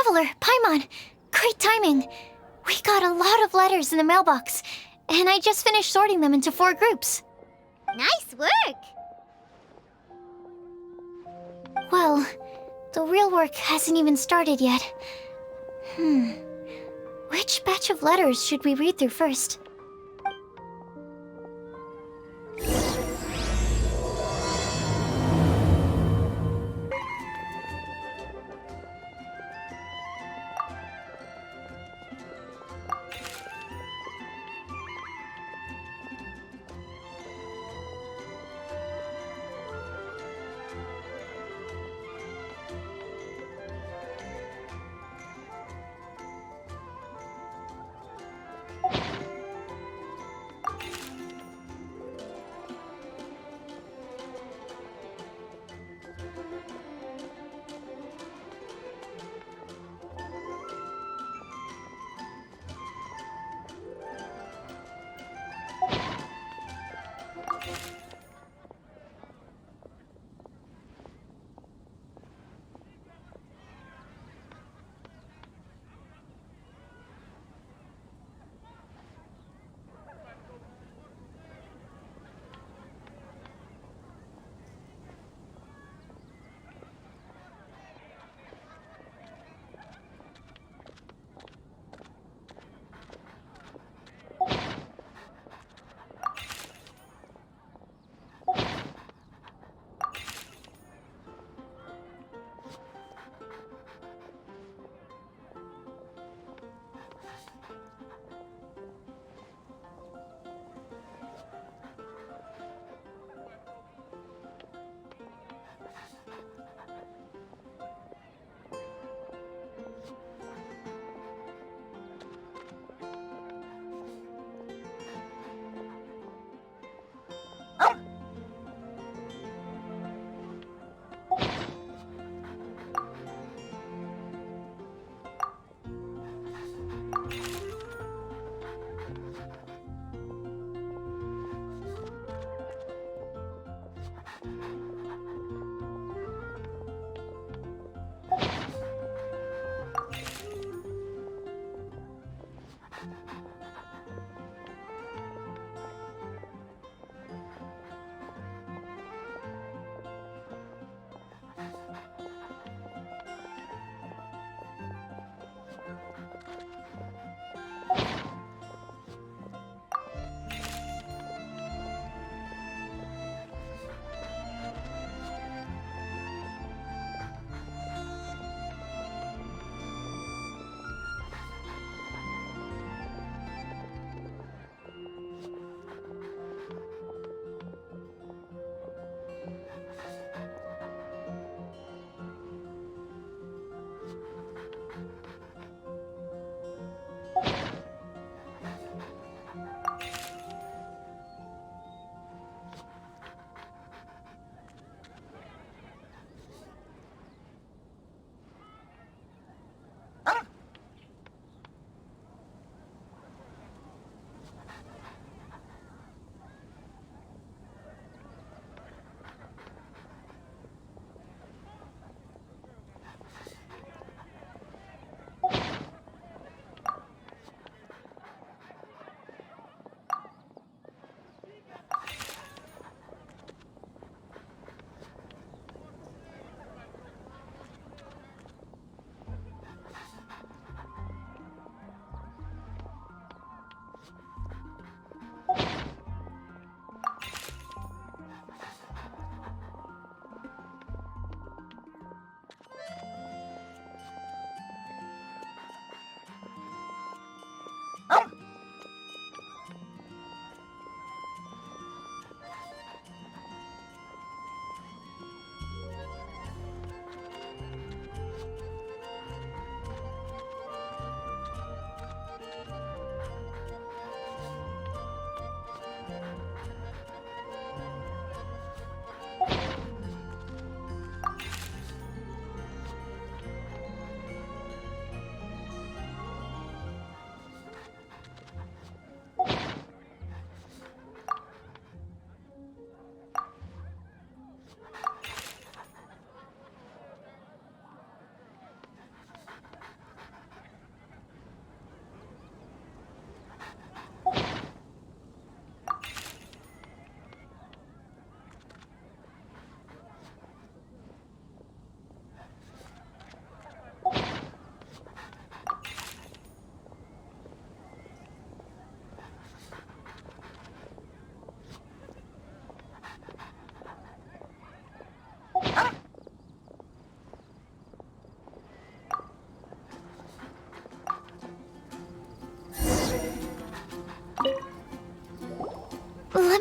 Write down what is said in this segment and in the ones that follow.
Traveler, Paimon, great timing. We got a lot of letters in the mailbox, and I just finished sorting them into 4 groups. Nice work! Well, the real work hasn't even started yet. Which batch of letters should we read through first?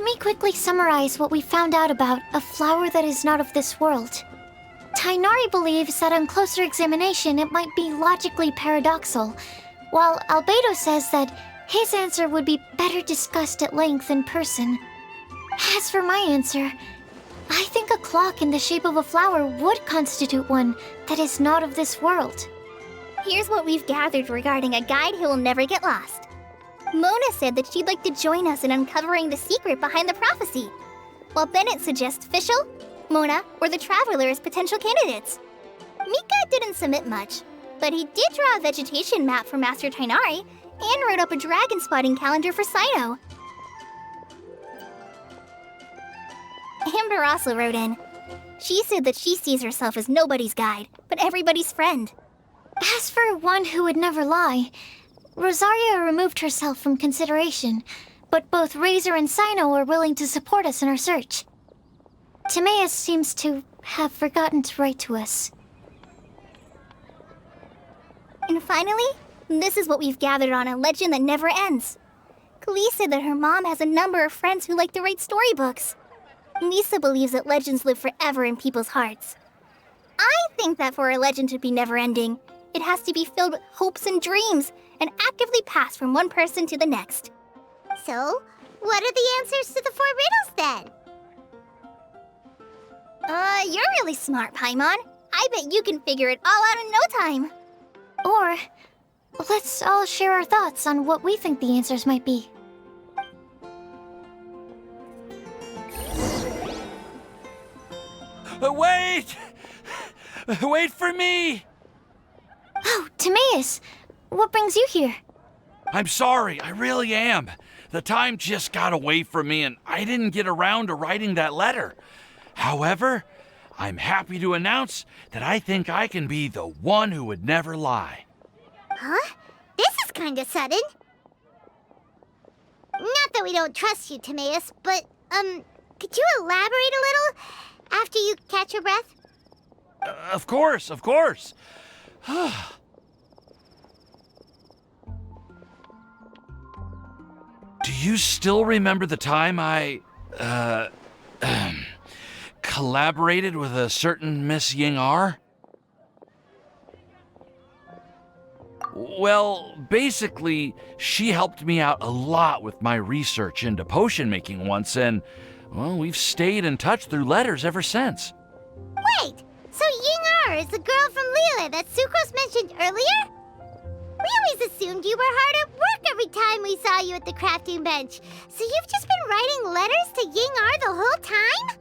me quickly summarize what we found out about a flower that is not of this world. Tighnari believes that on closer examination it might be logically paradoxal, while Albedo says that his answer would be better discussed at length in person. As for my answer, I think a clock in the shape of a flower would constitute one that is not of this world. Here's what we've gathered regarding a guide who will never get lost. Mona said that she'd like to join us in uncovering the secret behind the prophecy, while Bennett suggests Fischl, Mona, or the Traveler as potential candidates. Mika didn't submit much, but he did draw a vegetation map for Master Tighnari and wrote up a dragon spotting calendar for Cyno. Amber also wrote in. She said that she sees herself as nobody's guide, but everybody's friend. As for one who would never lie, Rosaria removed herself from consideration, but both Razor and Cyno are willing to support us in our search. Timaeus seems to have forgotten to write to us. And finally, this is what we've gathered on a legend that never ends. Klee said that her mom has a number of friends who like to write storybooks. Lisa believes that legends live forever in people's hearts. I think that for a legend to be never-ending, it has to be filled with hopes and dreams and actively passed from one person to the next. So, what are the answers to the 4 riddles then? You're really smart, Paimon. I bet you can figure it all out in no time. Or, let's all share our thoughts on what we think the answers might be. Wait! Wait for me! Oh, Timaeus! What brings you here? I'm sorry, I really am. The time just got away from me and I didn't get around to writing that letter. However, I'm happy to announce that I think I can be the one who would never lie. Huh? This is kinda sudden. Not that we don't trust you, Timaeus, but, could you elaborate a little after you catch your breath? Of course, of course. Do you still remember the time I, collaborated with a certain Miss Ying'er? Well, basically, she helped me out a lot with my research into potion making once, and, well, we've stayed in touch through letters ever since. Wait, so Ying'er is the girl from Lila that Sucrose mentioned earlier? We always assumed you were hard at work every time we saw you at the crafting bench. So you've just been writing letters to Ying'er the whole time?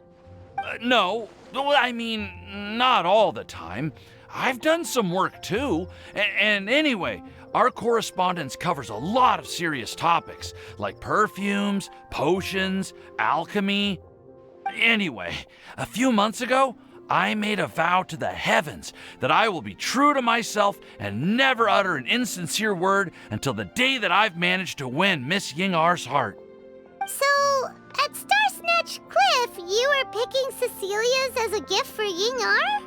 No, I mean, not all the time. I've done some work too. And anyway, our correspondence covers a lot of serious topics, like perfumes, potions, alchemy. Anyway, a few months ago, I made a vow to the heavens that I will be true to myself and never utter an insincere word until the day that I've managed to win Miss Ying'er's heart. So, at Starsnatch Cliff, you were picking Cecilia's as a gift for Ying'er?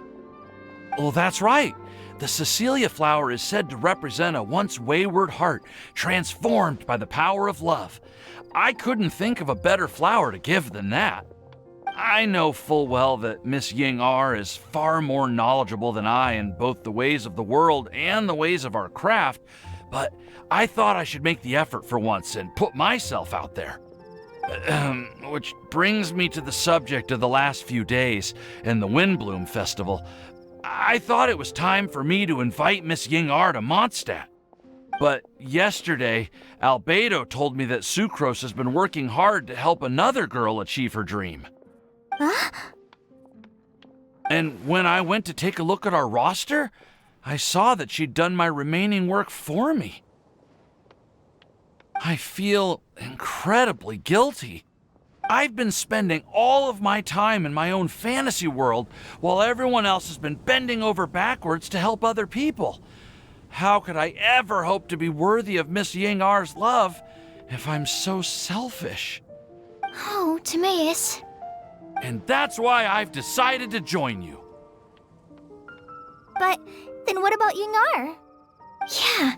Well, that's right. The Cecilia flower is said to represent a once wayward heart transformed by the power of love. I couldn't think of a better flower to give than that. I know full well that Miss Ying'er is far more knowledgeable than I in both the ways of the world and the ways of our craft, but I thought I should make the effort for once and put myself out there. Which brings me to the subject of the last few days and the Windblume Festival. I thought it was time for me to invite Miss Ying'er to Mondstadt. But yesterday, Albedo told me that Sucrose has been working hard to help another girl achieve her dream. Huh? And when I went to take a look at our roster, I saw that she'd done my remaining work for me. I feel incredibly guilty. I've been spending all of my time in my own fantasy world while everyone else has been bending over backwards to help other people. How could I ever hope to be worthy of Miss Ying'er's love if I'm so selfish? Oh, Timaeus. And that's why I've decided to join you. But then what about Ying'er? Yeah,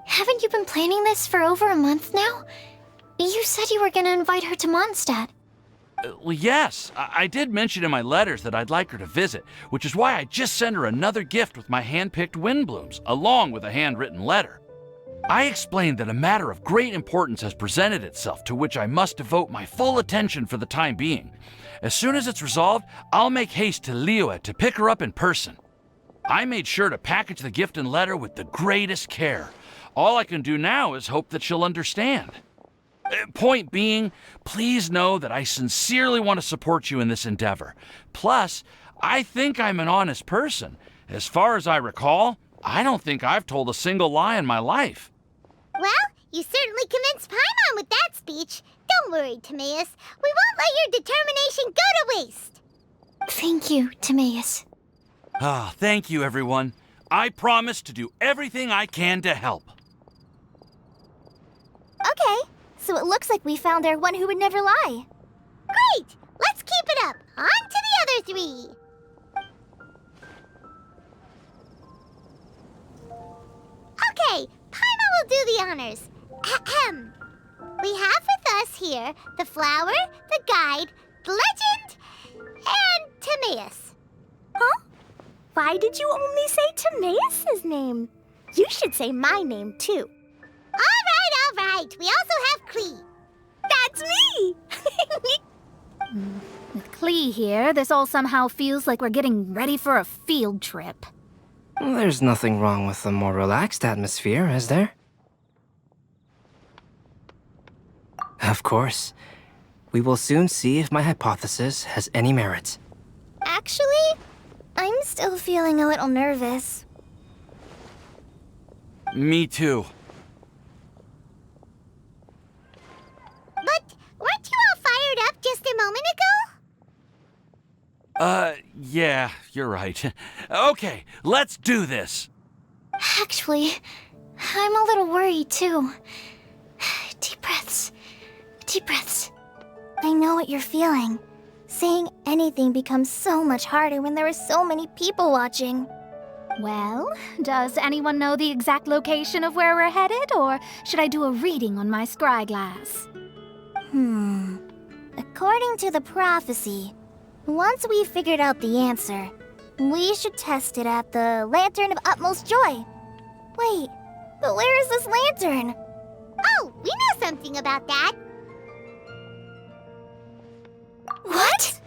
haven't you been planning this for over a month now? You said you were gonna invite her to Mondstadt. Well, yes, I did mention in my letters that I'd like her to visit, which is why I just sent her another gift with my hand-picked Windblooms, along with a handwritten letter. I explained that a matter of great importance has presented itself to which I must devote my full attention for the time being. As soon as it's resolved, I'll make haste to Liyue to pick her up in person. I made sure to package the gift and letter with the greatest care. All I can do now is hope that she'll understand. Point being, please know that I sincerely want to support you in this endeavor. Plus, I think I'm an honest person. As far as I recall, I don't think I've told a single lie in my life. Well, you certainly convinced Paimon with that speech. Don't worry, Timaeus. We won't let your determination go to waste. Thank you, Timaeus. Thank you, everyone. I promise to do everything I can to help. Okay, so it looks like we found our one who would never lie. Great! Let's keep it up. On to the other three. Okay, Paimon will do the honors. Ahem. We have with us here the flower, the guide, the legend, and Timaeus. Huh? Why did you only say Timaeus' name? You should say my name, too. All right. We also have Klee. That's me! With Klee here, this all somehow feels like we're getting ready for a field trip. There's nothing wrong with a more relaxed atmosphere, is there? Of course. We will soon see if my hypothesis has any merit. Actually, I'm still feeling a little nervous. Me too. But weren't you all fired up just a moment ago? Yeah, you're right. Okay, let's do this. Actually, I'm a little worried too. Deep breaths. Deep breaths. I know what you're feeling. Saying anything becomes so much harder when there are so many people watching. Well, does anyone know the exact location of where we're headed, or should I do a reading on my scryglass? According to the prophecy, once we've figured out the answer, we should test it at the Lantern of Utmost Joy. Wait, but where is this lantern? Oh, we know something about that. What?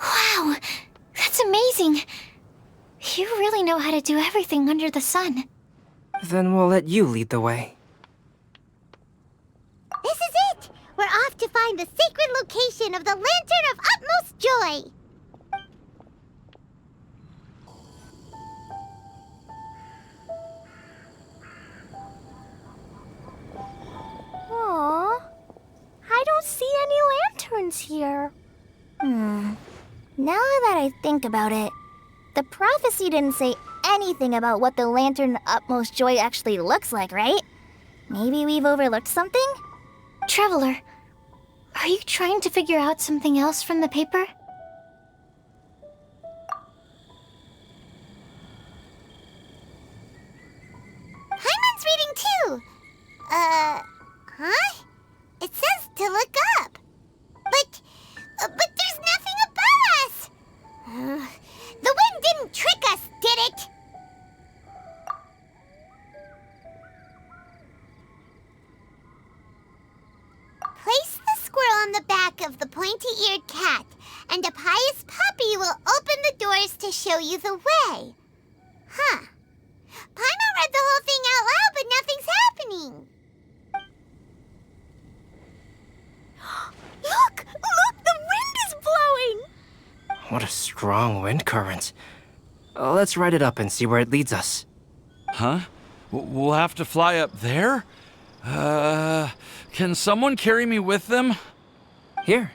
Wow, that's amazing. You really know how to do everything under the sun. Then we'll let you lead the way. This is it! We're off to find the sacred location of the Lantern of Utmost Joy! Aww, I don't see any lanterns here. Now that I think about it, the prophecy didn't say anything about what the Lantern of Utmost Joy actually looks like, right? Maybe we've overlooked something? Traveler, are you trying to figure out something else from the paper? Paimon's reading too! Huh? It says to look up. But there's nothing above us! The wind didn't trick us, did it? Place the squirrel on the back of the pointy-eared cat, and a pious puppy will open the doors to show you the way. Huh. Paimon read the whole thing out loud, but nothing's happening. Look! Look! The wind is blowing! What a strong wind current. Let's ride it up and see where it leads us. Huh? We'll have to fly up there? Can someone carry me with them? Here.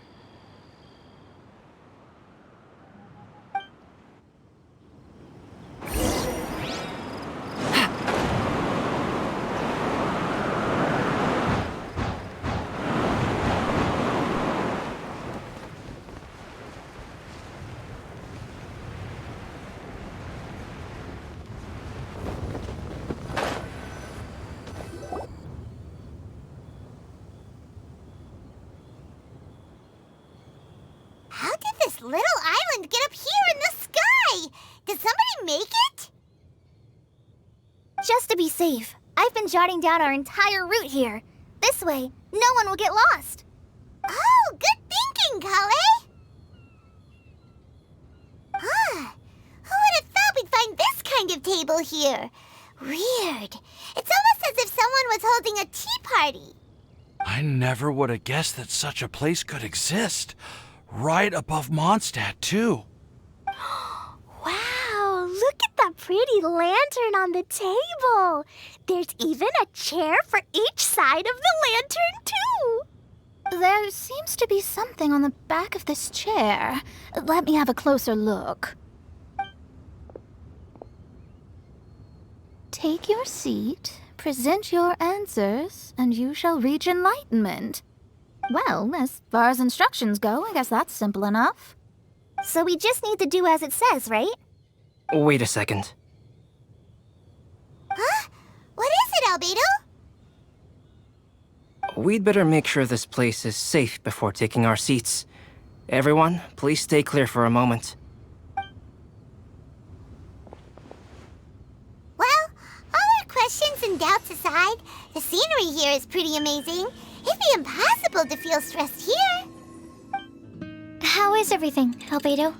get up here in the sky? Did somebody make it? Just to be safe, I've been jotting down our entire route here. This way, no one will get lost. Oh, good thinking, Collei. Huh. Who would have thought we'd find this kind of table here? Weird. It's almost as if someone was holding a tea party. I never would have guessed that such a place could exist. Right above Mondstadt, too. Wow, look at that pretty lantern on the table. There's even a chair for each side of the lantern, too. There seems to be something on the back of this chair. Let me have a closer look. Take your seat, present your answers, and you shall reach enlightenment. Well, as far as instructions go, I guess that's simple enough. So we just need to do as it says, right? Wait a second. Huh? What is it, Albedo? We'd better make sure this place is safe before taking our seats. Everyone, please stay clear for a moment. Well, all our questions and doubts aside, the scenery here is pretty amazing. It'd be impossible to feel stressed here. How is everything, Albedo?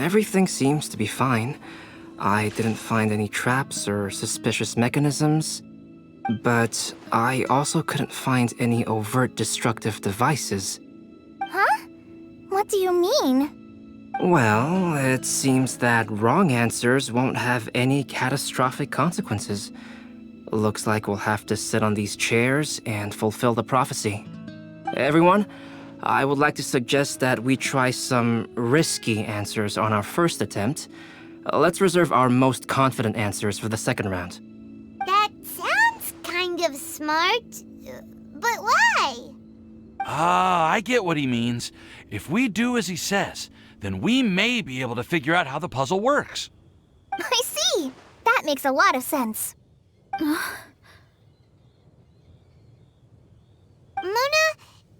Everything seems to be fine. I didn't find any traps or suspicious mechanisms, but I also couldn't find any overt destructive devices. Huh? What do you mean? Well, it seems that wrong answers won't have any catastrophic consequences. Looks like we'll have to sit on these chairs and fulfill the prophecy. Everyone, I would like to suggest that we try some risky answers on our first attempt. Let's reserve our most confident answers for the second round. That sounds kind of smart, but why? I get what he means. If we do as he says, then we may be able to figure out how the puzzle works. I see. That makes a lot of sense. Mona,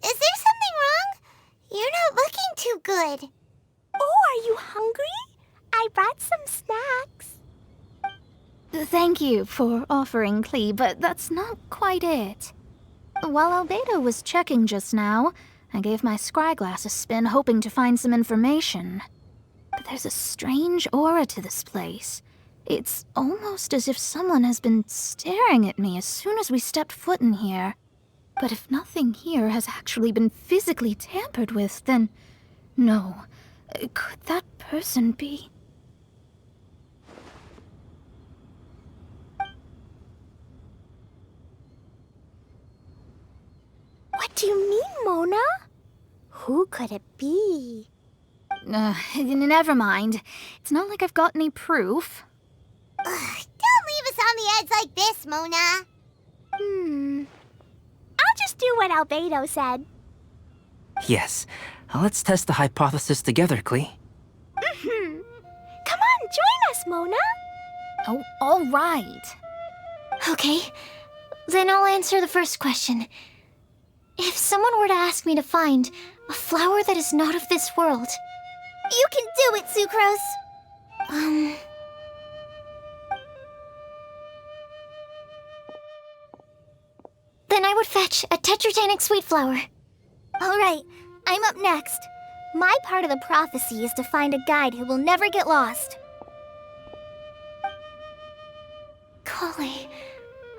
is there something wrong? You're not looking too good. Oh, are you hungry? I brought some snacks. Thank you for offering, Klee, but that's not quite it. While Albedo was checking just now, I gave my scryglass a spin hoping to find some information. But there's a strange aura to this place. It's almost as if someone has been staring at me as soon as we stepped foot in here. But if nothing here has actually been physically tampered with, then no. Could that person be? What do you mean, Mona? Who could it be? Never mind. It's not like I've got any proof. Don't leave us on the edge like this, Mona. I'll just do what Albedo said. Yes, let's test the hypothesis together, Klee. Come on, join us, Mona. Oh, all right. Okay, then I'll answer the first question. If someone were to ask me to find a flower that is not of this world... You can do it, Sucrose! Then I would fetch a tetragenic sweet flower. Alright, I'm up next. My part of the prophecy is to find a guide who will never get lost. Collei,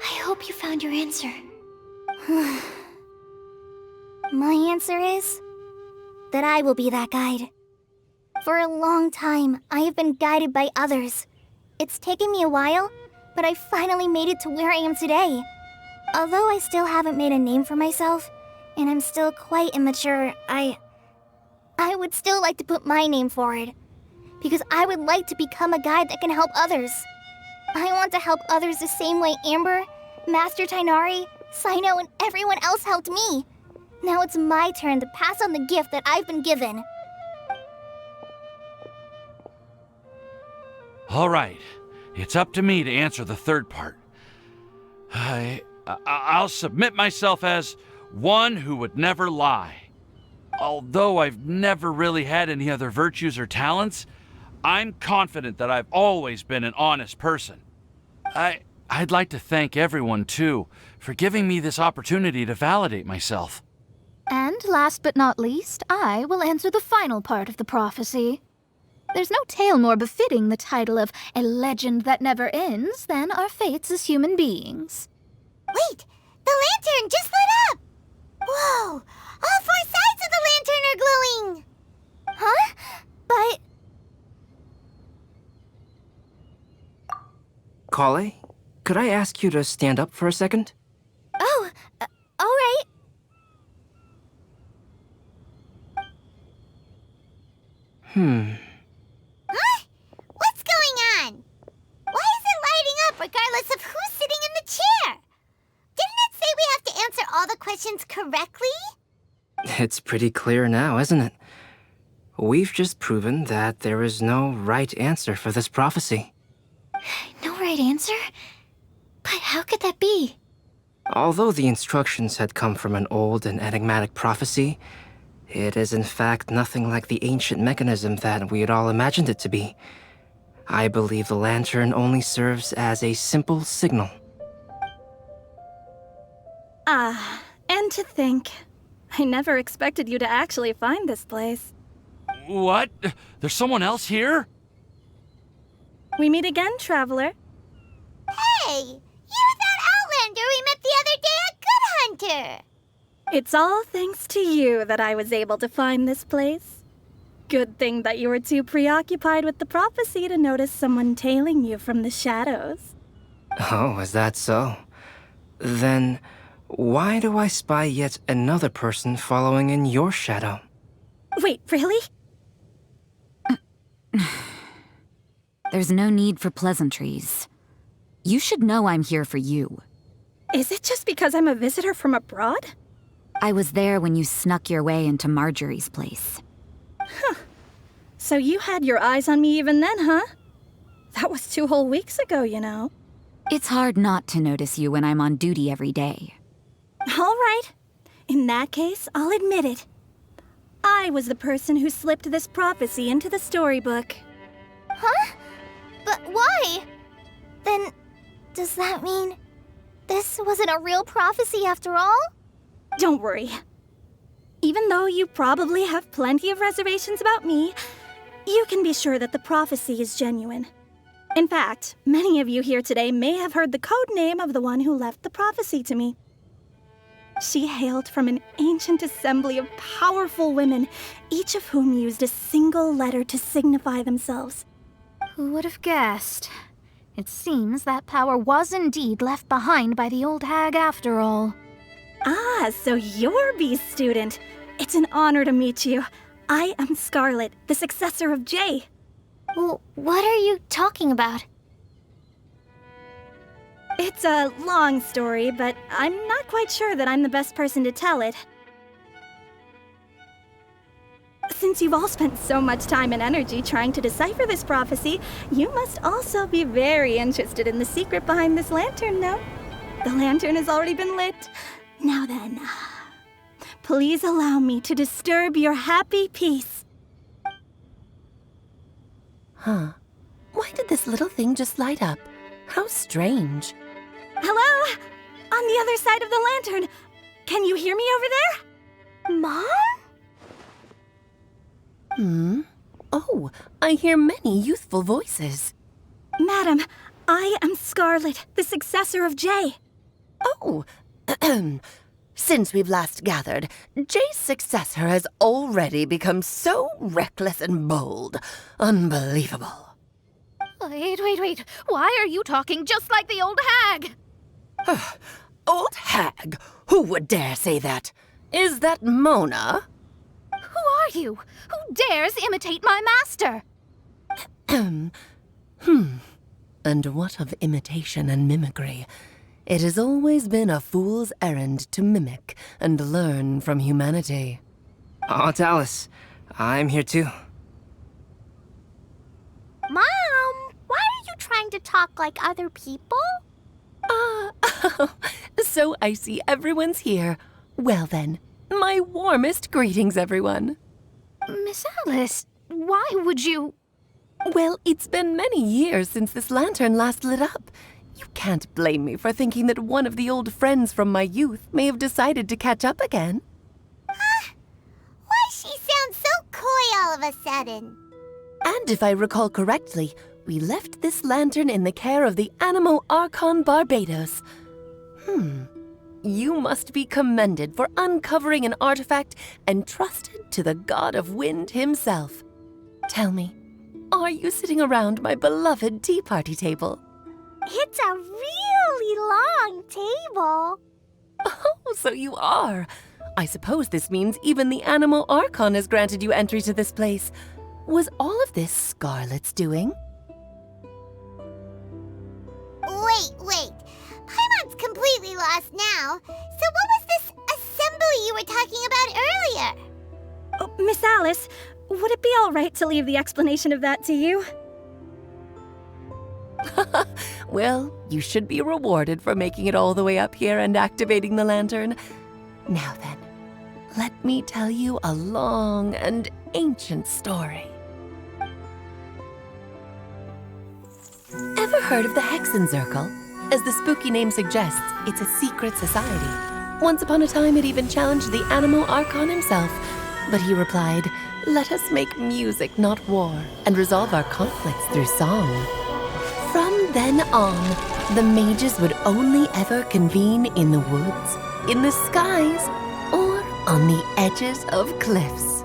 I hope you found your answer. My answer is that I will be that guide. For a long time, I have been guided by others. It's taken me a while, but I finally made it to where I am today. Although I still haven't made a name for myself, and I'm still quite immature, I would still like to put my name forward. Because I would like to become a guide that can help others. I want to help others the same way Amber, Master Tighnari, Cyno, and everyone else helped me. Now it's my turn to pass on the gift that I've been given. All right, it's up to me to answer the third part. I'll submit myself as one who would never lie. Although I've never really had any other virtues or talents, I'm confident that I've always been an honest person. I'd like to thank everyone, too, for giving me this opportunity to validate myself. And last but not least, I will answer the final part of the prophecy. There's no tale more befitting the title of a legend that never ends than our fates as human beings. Wait! The lantern just lit up! Whoa! All 4 sides of the lantern are glowing! Huh? But... Collei, could I ask you to stand up for a second? Oh, all right. Huh? What's going on? Why is it lighting up regardless of who's sitting in the chair? Didn't it say we have to answer all the questions correctly? It's pretty clear now, isn't it? We've just proven that there is no right answer for this prophecy. No right answer? But how could that be? Although the instructions had come from an old and enigmatic prophecy, it is in fact nothing like the ancient mechanism that we had all imagined it to be. I believe the lantern only serves as a simple signal. Ah, and to think, I never expected you to actually find this place. What? There's someone else here? We meet again, traveler. Hey! You're that Outlander we met the other day at Good Hunter! It's all thanks to you that I was able to find this place. Good thing that you were too preoccupied with the prophecy to notice someone tailing you from the shadows. Oh, is that so? Then, why do I spy yet another person following in your shadow? Wait, really? There's no need for pleasantries. You should know I'm here for you. Is it just because I'm a visitor from abroad? I was there when you snuck your way into Marjorie's place. So you had your eyes on me even then, huh? That was 2 whole weeks ago, you know. It's hard not to notice you when I'm on duty every day. All right. In that case, I'll admit it. I was the person who slipped this prophecy into the storybook. Huh? But why? Then, does that mean this wasn't a real prophecy after all? Don't worry. Even though you probably have plenty of reservations about me, you can be sure that the prophecy is genuine. In fact, many of you here today may have heard the code name of the one who left the prophecy to me. She hailed from an ancient assembly of powerful women, each of whom used a single letter to signify themselves. Who would have guessed? It seems that power was indeed left behind by the old hag after all. Ah, so you're B's student. It's an honor to meet you. I am Scarlett, the successor of Jay. Well, what are you talking about? It's a long story, but I'm not quite sure that I'm the best person to tell it. Since you've all spent so much time and energy trying to decipher this prophecy, you must also be very interested in the secret behind this lantern, no? The lantern has already been lit. Now then, please allow me to disturb your happy peace. Huh. Why did this little thing just light up? How strange. Hello? On the other side of the lantern. Can you hear me over there? Mom? Oh, I hear many youthful voices. Madam, I am Scarlett, the successor of Jay. Oh, since we've last gathered, Jay's successor has already become so reckless and bold. Unbelievable. Wait. Why are you talking just like the old hag? Old hag? Who would dare say that? Is that Mona? Who are you? Who dares imitate my master? And what of imitation and mimicry? It has always been a fool's errand to mimic and learn from humanity. Oh, Dallas, I'm here too. Mom, why are you trying to talk like other people? So I see everyone's here. Well then, My warmest greetings, everyone. Miss Alice, why would you... Well, it's been many years since this lantern last lit up. You can't blame me for thinking that one of the old friends from my youth may have decided to catch up again. Why she sounds so coy all of a sudden? And if I recall correctly, we left this lantern in the care of the Animo Archon Barbados. You must be commended for uncovering an artifact entrusted to the god of wind himself. Tell me, are you sitting around my beloved tea party table? It's a really long table. Oh, so you are. I suppose this means even the Animo Archon has granted you entry to this place. Was all of this Scarlett's doing? Wait. Paimon's completely lost now. So what was this assembly you were talking about earlier? Oh, Miss Alice, would it be all right to leave the explanation of that to you? Well, you should be rewarded for making it all the way up here and activating the lantern. Now then, let me tell you a long and ancient story. Ever heard of the Hexenzirkel? As the spooky name suggests, it's a secret society. Once upon a time, it even challenged the Animo Archon himself. But he replied, "Let us make music, not war, and resolve our conflicts through song." From then on, the mages would only ever convene in the woods, in the skies, or on the edges of cliffs.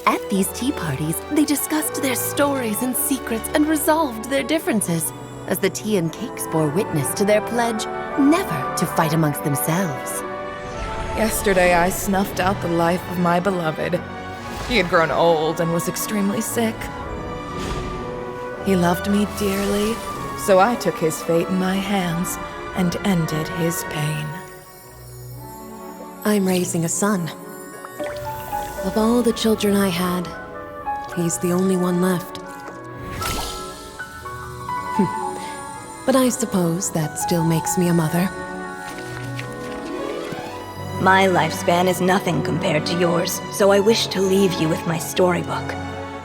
At these tea parties, they discussed their stories and secrets and resolved their differences, as the tea and cakes bore witness to their pledge never to fight amongst themselves. Yesterday I snuffed out the life of my beloved. He had grown old and was extremely sick. He loved me dearly, so I took his fate in my hands and ended his pain. I'm raising a son. Of all the children I had, he's the only one left. But I suppose that still makes me a mother. My lifespan is nothing compared to yours, so I wish to leave you with my storybook.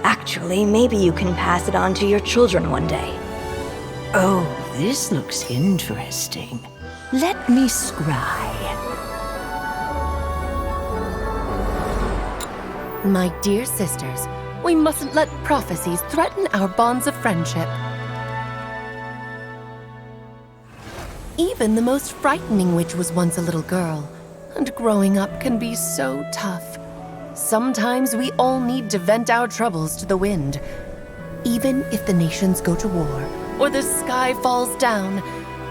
Actually, maybe you can pass it on to your children one day. Oh, this looks interesting. Let me scry. My dear sisters, we mustn't let prophecies threaten our bonds of friendship. Even the most frightening witch was once a little girl, and growing up can be so tough. Sometimes we all need to vent our troubles to the wind. Even if the nations go to war, or the sky falls down,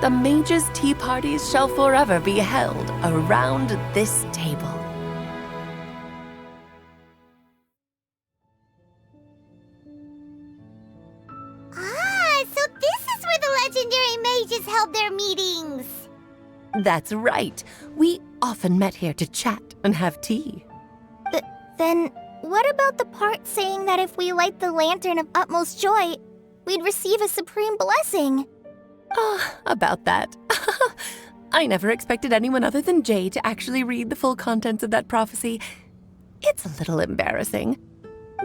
the mages' tea parties shall forever be held around this table. So this is where the legendary mages held their meetings. That's right. We often met here to chat and have tea. Then, what about the part saying that if we light the lantern of utmost joy, we'd receive a supreme blessing? About that. I never expected anyone other than Jay to actually read the full contents of that prophecy. It's a little embarrassing.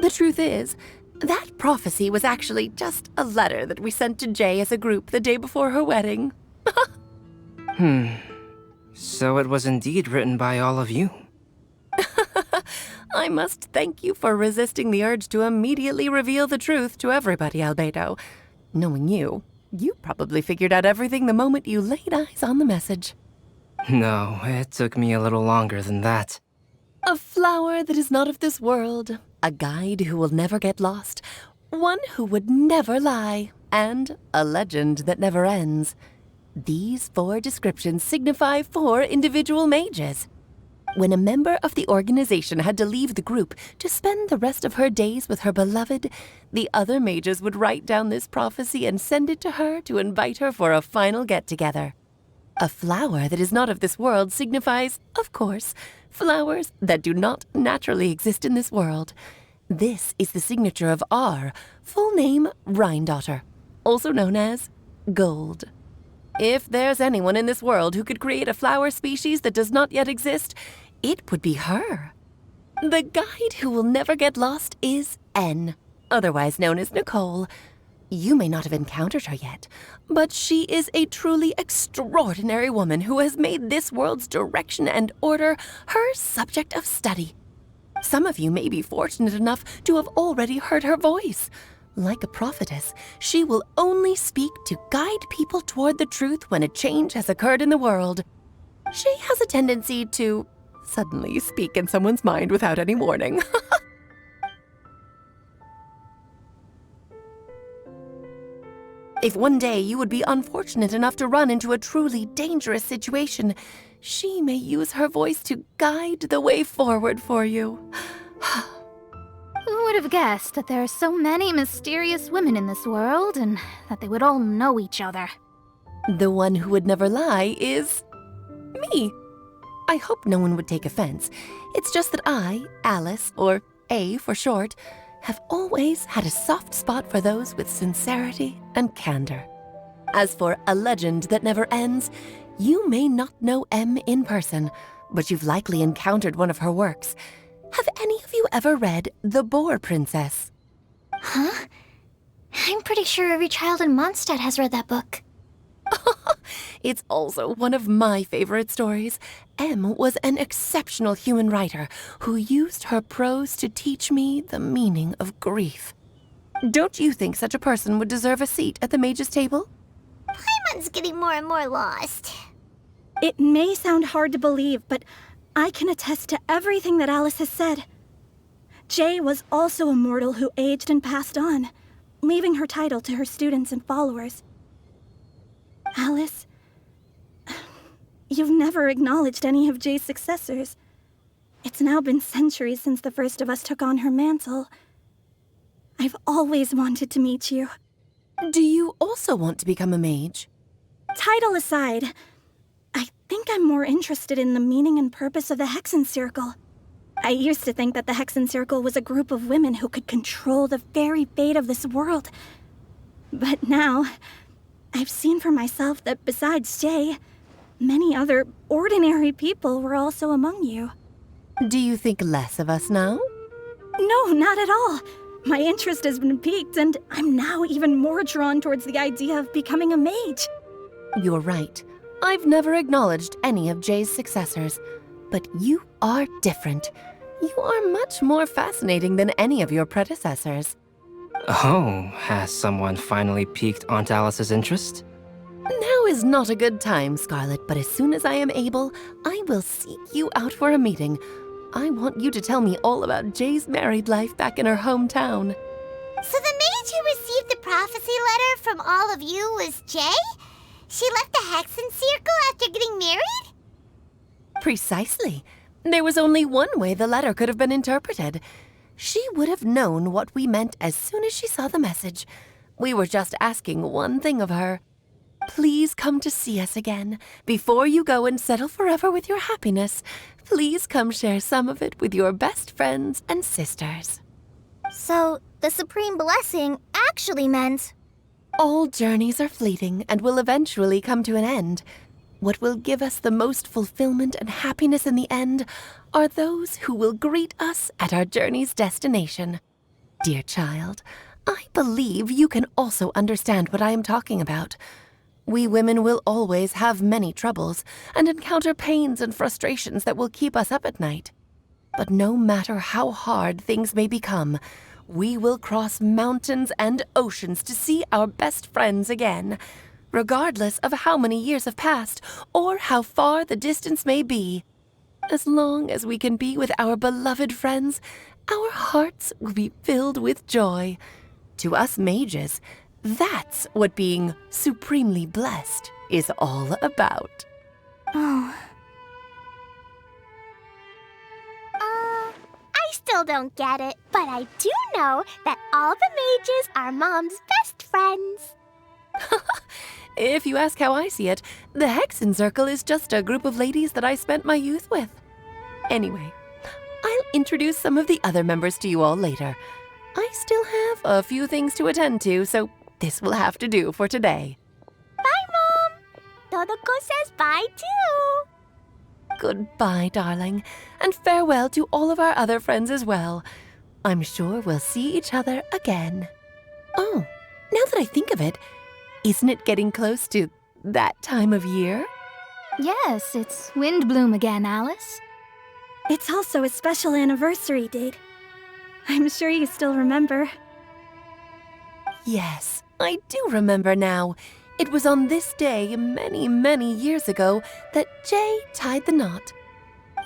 The truth is, that prophecy was actually just a letter that we sent to Jay as a group the day before her wedding. So it was indeed written by all of you. I must thank you for resisting the urge to immediately reveal the truth to everybody, Albedo. Knowing you, you probably figured out everything the moment you laid eyes on the message. No, it took me a little longer than that. A flower that is not of this world, a guide who will never get lost, one who would never lie, and a legend that never ends. These 4 descriptions signify 4 individual mages. When a member of the organization had to leave the group to spend the rest of her days with her beloved, the other mages would write down this prophecy and send it to her to invite her for a final get-together. A flower that is not of this world signifies, of course, flowers that do not naturally exist in this world. This is the signature of our full name, Rhinedottir, also known as Gold. If there's anyone in this world who could create a flower species that does not yet exist, it would be her. The guide who will never get lost is N, otherwise known as Nicole. You may not have encountered her yet, but she is a truly extraordinary woman who has made this world's direction and order her subject of study. Some of you may be fortunate enough to have already heard her voice. Like a prophetess, she will only speak to guide people toward the truth when a change has occurred in the world. She has a tendency to suddenly speak in someone's mind without any warning. If one day you would be unfortunate enough to run into a truly dangerous situation, she may use her voice to guide the way forward for you. Who would have guessed that there are so many mysterious women in this world and that they would all know each other? The one who would never lie is me. I hope no one would take offense. It's just that I, Alice, or A for short, have always had a soft spot for those with sincerity and candor. As for a legend that never ends, you may not know M in person, but you've likely encountered one of her works. Have any of you ever read The Boar Princess? Huh? I'm pretty sure every child in Mondstadt has read that book. It's also one of my favorite stories. M was an exceptional human writer who used her prose to teach me the meaning of grief. Don't you think such a person would deserve a seat at the Mage's table? Paimon's getting more and more lost. It may sound hard to believe, but I can attest to everything that Alice has said. Jay was also a mortal who aged and passed on, leaving her title to her students and followers. Alice, you've never acknowledged any of Jay's successors. It's now been centuries since the first of us took on her mantle. I've always wanted to meet you. Do you also want to become a mage? Title aside, I think I'm more interested in the meaning and purpose of the Hexenzirkel. I used to think that the Hexenzirkel was a group of women who could control the very fate of this world. But now, I've seen for myself that besides Jay, many other ordinary people were also among you. Do you think less of us now? No, not at all. My interest has been piqued, and I'm now even more drawn towards the idea of becoming a mage. You're right. I've never acknowledged any of Jay's successors, but you are different. You are much more fascinating than any of your predecessors. Oh, has someone finally piqued Aunt Alice's interest? Now is not a good time, Scarlett, but as soon as I am able, I will seek you out for a meeting. I want you to tell me all about Jay's married life back in her hometown. So the mage who received the prophecy letter from all of you was Jay? She left the Hexenzirkel after getting married? Precisely. There was only one way the letter could have been interpreted. She would have known what we meant as soon as she saw the message. We were just asking one thing of her. Please come to see us again. Before you go and settle forever with your happiness, please come share some of it with your best friends and sisters. So, the Supreme Blessing actually meant... All journeys are fleeting and will eventually come to an end. What will give us the most fulfillment and happiness in the end are those who will greet us at our journey's destination. Dear child, I believe you can also understand what I am talking about. We women will always have many troubles and encounter pains and frustrations that will keep us up at night. But no matter how hard things may become, we will cross mountains and oceans to see our best friends again, regardless of how many years have passed or how far the distance may be. As long as we can be with our beloved friends, our hearts will be filled with joy. To us mages, that's what being supremely blessed is all about. Oh. I still don't get it, but I do know that all the mages are Mom's best friends. If you ask how I see it, the Hexenzirkel is just a group of ladies that I spent my youth with. Anyway, I'll introduce some of the other members to you all later. I still have a few things to attend to, so this will have to do for today. Bye, Mom! Todoko says bye, too! Goodbye, darling, and farewell to all of our other friends as well. I'm sure we'll see each other again. Oh, now that I think of it, isn't it getting close to that time of year? Yes, it's Windblume again, Alice. It's also a special anniversary date. I'm sure you still remember. Yes, I do remember now. It was on this day, many, many years ago, that Jay tied the knot.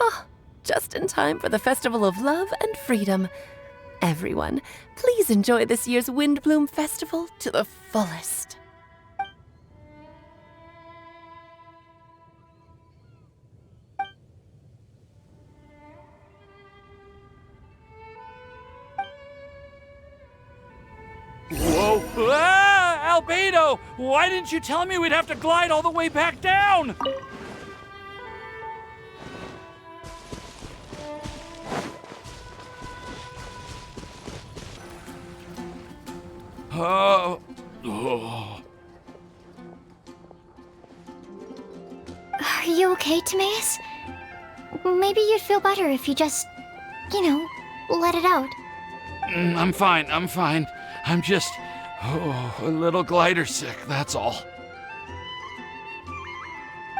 Oh, just in time for the Festival of Love and Freedom. Everyone, please enjoy this year's Windblume Festival to the fullest. Whoa! Ah, Albedo! Why didn't you tell me we'd have to glide all the way back down? Oh. Are you okay, Timaeus? Maybe you'd feel better if you just, let it out. I'm fine. I'm just a little glider sick, that's all.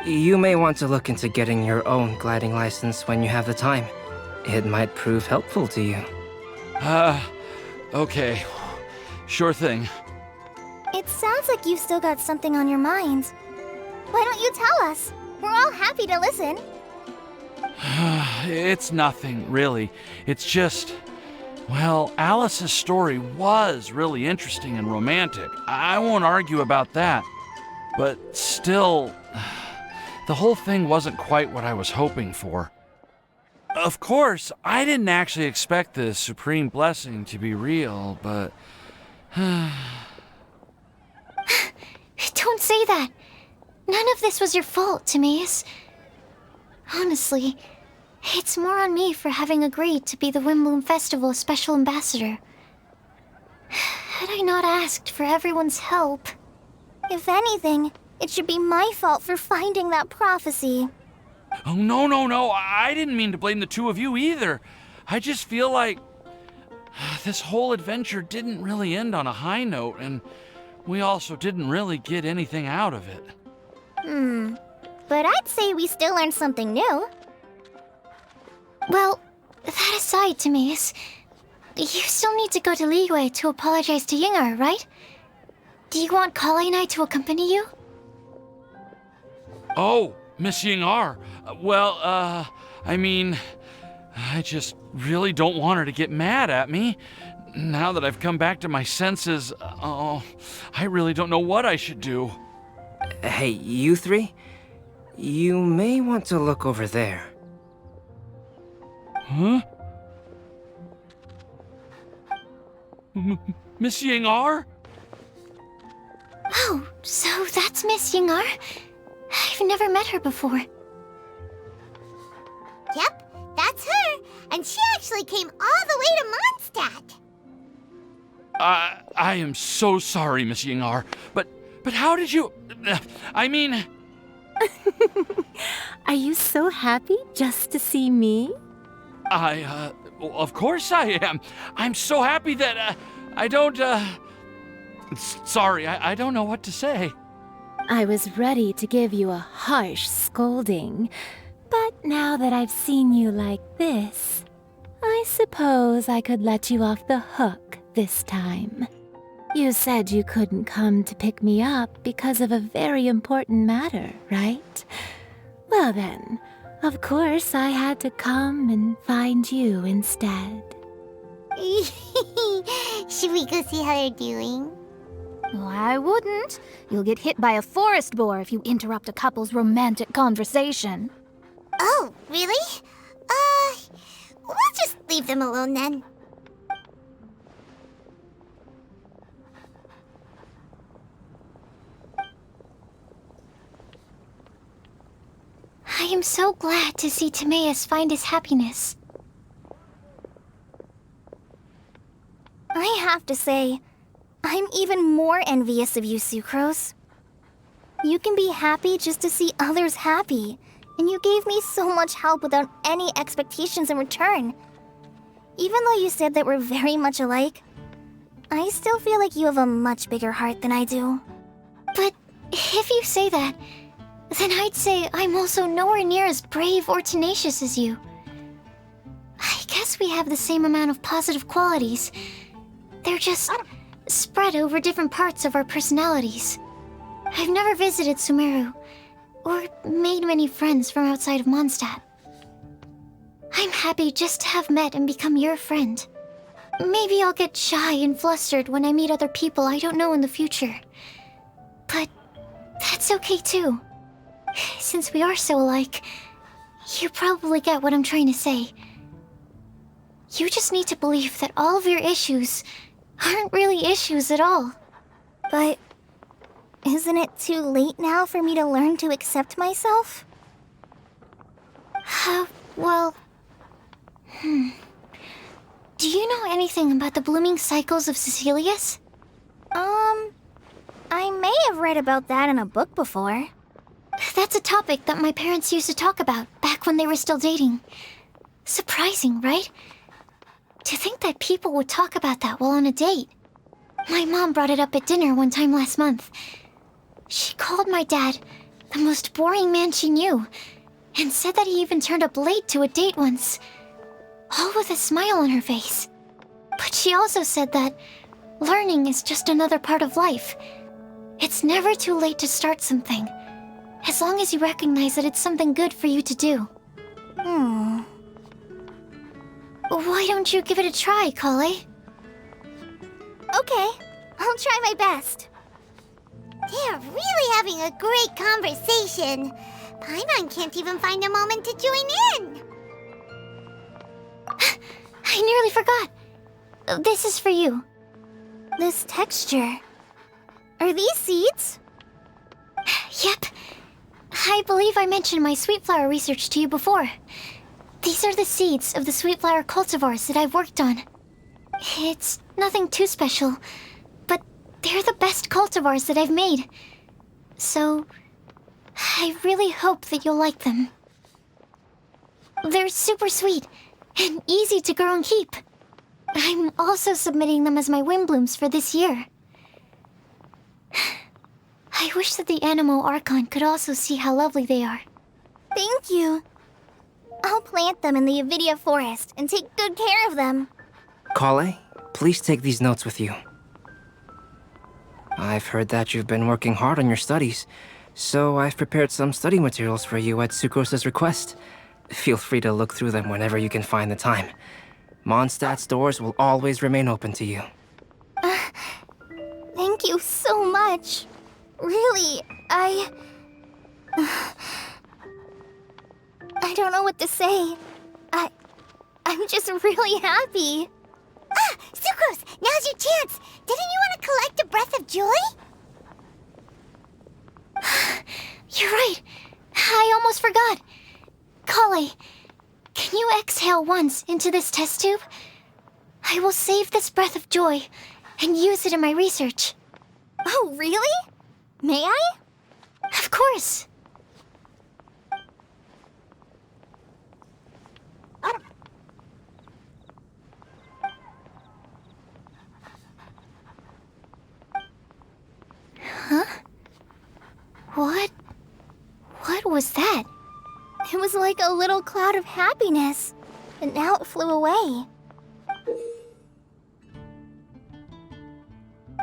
You may want to look into getting your own gliding license when you have the time. It might prove helpful to you. Okay. Sure thing. It sounds like you've still got something on your mind. Why don't you tell us? We're all happy to listen. It's nothing, really. It's just... Well, Alice's story was really interesting and romantic. I won't argue about that. But still, the whole thing wasn't quite what I was hoping for. Of course, I didn't actually expect the supreme blessing to be real, but... Don't say that. None of this was your fault, Timaeus. Honestly, it's more on me for having agreed to be the Windblume Festival Special Ambassador. Had I not asked for everyone's help... If anything, it should be my fault for finding that prophecy. Oh, no. I didn't mean to blame the two of you either. I just feel like... this whole adventure didn't really end on a high note, and we also didn't really get anything out of it. But I'd say we still learned something new. Well, that aside, Timaeus, you still need to go to Liyue to apologize to Ying'er, right? Do you want Collei and I to accompany you? Oh, Miss Ying'er. I just really don't want her to get mad at me. Now that I've come back to my senses, I really don't know what I should do. Hey, you three? You may want to look over there. Huh? Miss Ying'er? Oh, so that's Miss Ying'er? I've never met her before. Yep, that's her. And she actually came all the way to Mondstadt. I am so sorry, Miss Ying'er, but how did you... Are you so happy just to see me? Well, of course I am. I'm so happy that, I don't, Sorry, I don't know what to say. I was ready to give you a harsh scolding, but now that I've seen you like this, I suppose I could let you off the hook this time. You said you couldn't come to pick me up because of a very important matter, right? Well then, of course I had to come and find you instead. Should we go see how they're doing? Oh, I wouldn't. You'll get hit by a forest boar if you interrupt a couple's romantic conversation. Oh, really? We'll just leave them alone then. I am so glad to see Timaeus find his happiness. I have to say, I'm even more envious of you, Sucrose. You can be happy just to see others happy, And you gave me so much help without any expectations in return. Even though you said that we're very much alike, I still feel like you have a much bigger heart than I do. But if you say that, then I'd say I'm also nowhere near as brave or tenacious as you. I guess we have the same amount of positive qualities. They're just spread over different parts of our personalities. I've never visited Sumeru, or made many friends from outside of Mondstadt. I'm happy just to have met and become your friend. Maybe I'll get shy and flustered when I meet other people I don't know in the future. But that's okay too. Since we are so alike, you probably get what I'm trying to say. You just need to believe that all of your issues aren't really issues at all. But isn't it too late now for me to learn to accept myself? Well... Do you know anything about the blooming cycles of Cecilius? I may have read about that in a book before. That's a topic that my parents used to talk about back when they were still dating. Surprising, right? To think that people would talk about that while on a date. My mom brought it up at dinner one time last month. She called my dad the most boring man she knew, and said that he even turned up late to a date once, all with a smile on her face. But she also said that learning is just another part of life. It's never too late to start something, as long as you recognize that it's something good for you to do. Why don't you give it a try, Collei? Okay, I'll try my best. They're really having a great conversation. Paimon can't even find a moment to join in. I nearly forgot. This is for you. This texture. Are these seeds? Yep. I believe I mentioned my sweet flower research to you before. These are the seeds of the sweet flower cultivars that I've worked on. It's nothing too special, but they're the best cultivars that I've made. So, I really hope that you'll like them. They're super sweet and easy to grow and keep. I'm also submitting them as my Windblooms for this year. I wish that the Animo Archon could also see how lovely they are. Thank you. I'll plant them in the Avidia forest and take good care of them. Collei, please take these notes with you. I've heard that you've been working hard on your studies, so I've prepared some study materials for you at Sucrose's request. Feel free to look through them whenever you can find the time. Mondstadt's doors will always remain open to you. Thank you so much. Really, I don't know what to say. I'm just really happy. Sucrose, now's your chance. Didn't you want to collect a breath of joy? You're right. I almost forgot. Collei, can you exhale once into this test tube? I will save this breath of joy and use it in my research. Oh, really? May I? Of course. Huh? What was that? It was like a little cloud of happiness, but now it flew away.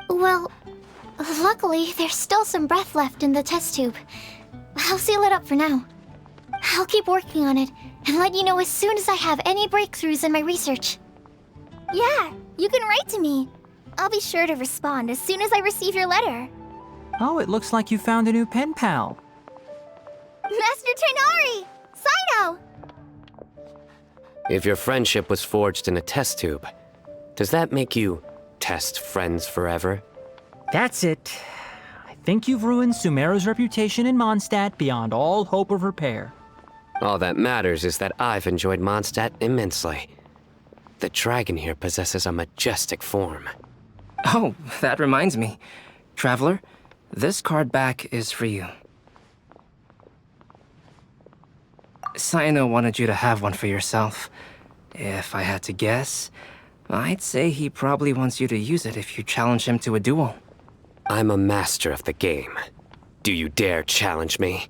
Well, luckily, there's still some breath left in the test tube. I'll seal it up for now. I'll keep working on it and let you know as soon as I have any breakthroughs in my research. Yeah, you can write to me. I'll be sure to respond as soon as I receive your letter. Oh, it looks like you found a new pen pal. Master Tighnari! Cyno! If your friendship was forged in a test tube, does that make you test friends forever? That's it. I think you've ruined Sumeru's reputation in Mondstadt beyond all hope of repair. All that matters is that I've enjoyed Mondstadt immensely. The dragon here possesses a majestic form. Oh, that reminds me. Traveler, this card back is for you. Cyno wanted you to have one for yourself. If I had to guess, I'd say he probably wants you to use it if you challenge him to a duel. I'm a master of the game. Do you dare challenge me?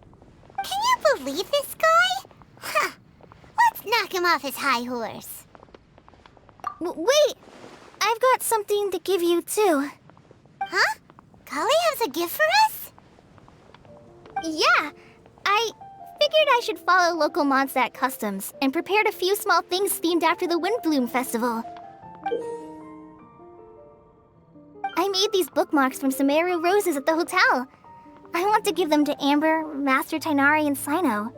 Can you believe this guy? Huh. Let's knock him off his high horse. Wait! I've got something to give you, too. Huh? Collei has a gift for us? Yeah! I figured I should follow local Mondstadt customs and prepared a few small things themed after the Windblume festival. I made these bookmarks from Sumeru roses at the hotel. I want to give them to Amber, Master Tighnari, and Cyno.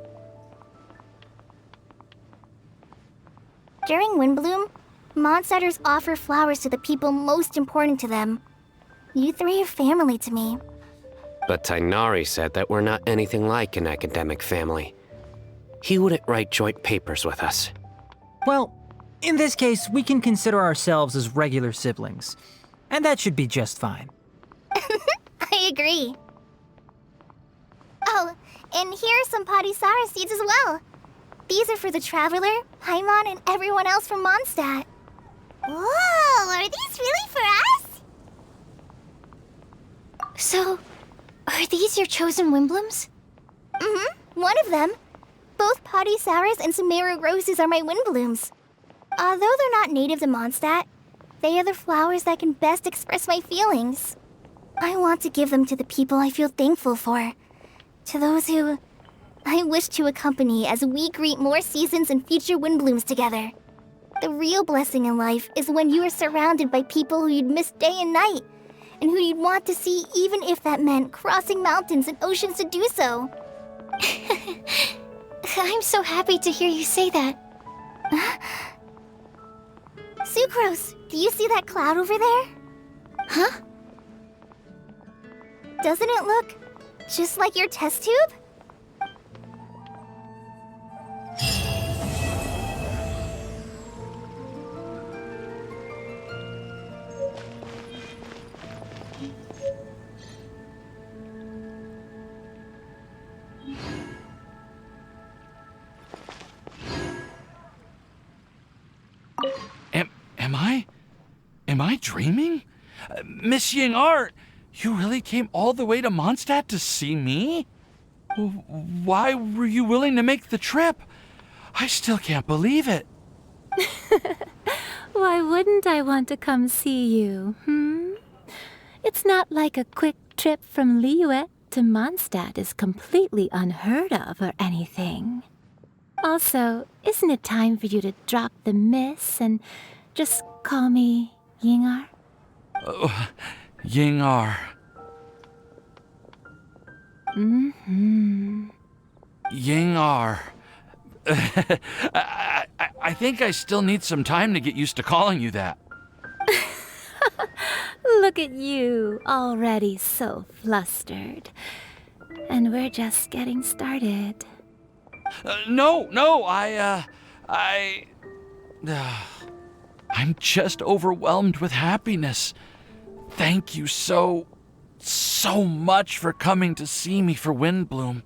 During Windblume, Mondstadters offer flowers to the people most important to them. You three are family to me. But Tighnari said that we're not anything like an academic family. He wouldn't write joint papers with us. Well, in this case, we can consider ourselves as regular siblings. And that should be just fine. I agree. Oh, and here are some Padisara seeds as well. These are for the Traveler, Paimon, and everyone else from Mondstadt. Whoa, are these really for us? So, are these your chosen Windblooms? Mm-hmm, one of them. Both Padisauras and Sumeru roses are my Windblooms. Although they're not native to Mondstadt, they are the flowers that can best express my feelings. I want to give them to the people I feel thankful for. To those who I wish to accompany as we greet more seasons and future Windblooms together. The real blessing in life is when you are surrounded by people who you'd miss day and night, and who you'd want to see even if that meant crossing mountains and oceans to do so. I'm so happy to hear you say that. Sucrose, do you see that cloud over there? Huh? Doesn't it look just like your test tube? Am I dreaming? Miss Ying'er, you really came all the way to Mondstadt to see me? Why were you willing to make the trip? I still can't believe it. Why wouldn't I want to come see you, It's not like a quick trip from Liyue to Mondstadt is completely unheard of or anything. Also, isn't it time for you to drop the miss and just call me Ying'er? Ying'er. Ying'er. I think I still need some time to get used to calling you that. Look at you, already so flustered. And we're just getting started. No, I'm just overwhelmed with happiness. Thank you so much for coming to see me for Windblume.